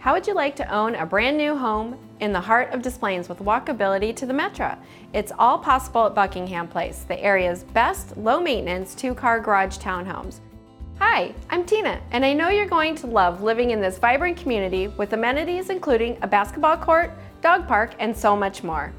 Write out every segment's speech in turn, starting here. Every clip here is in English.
How would you like to own a brand new home in the heart of Des Plaines with walkability to the Metra? It's all possible at Buckingham Place, the area's best low-maintenance two-car garage townhomes. Hi, I'm Tina, and I know you're going to love living in this vibrant community with amenities including a basketball court, dog park, and so much more.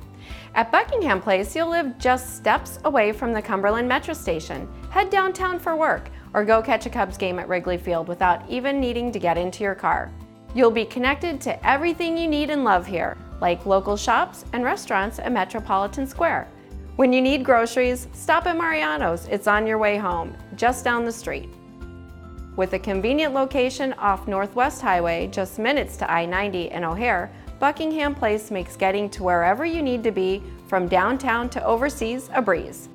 At Buckingham Place, you'll live just steps away from the Cumberland Metra Station, head downtown for work, or go catch a Cubs game at Wrigley Field without even needing to get into your car. You'll be connected to everything you need and love here, like local shops and restaurants at Metropolitan Square. When you need groceries, stop at Mariano's. It's on your way home, just down the street. With a convenient location off Northwest Highway, just minutes to I-90 and O'Hare, Buckingham Place makes getting to wherever you need to be, from downtown to overseas, a breeze.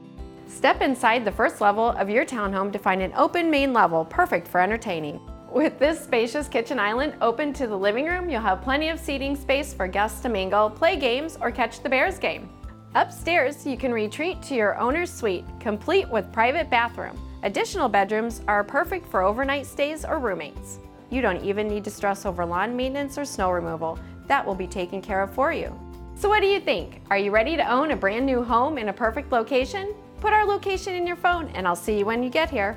Step inside the first level of your townhome to find an open main level perfect for entertaining. With this spacious kitchen island open to the living room, you'll have plenty of seating space for guests to mingle, play games, or catch the Bears game. Upstairs, you can retreat to your owner's suite, complete with private bathroom. Additional bedrooms are perfect for overnight stays or roommates. You don't even need to stress over lawn maintenance or snow removal. That will be taken care of for you. So what do you think? Are you ready to own a brand new home in a perfect location? Put our location in your phone and I'll see you when you get here.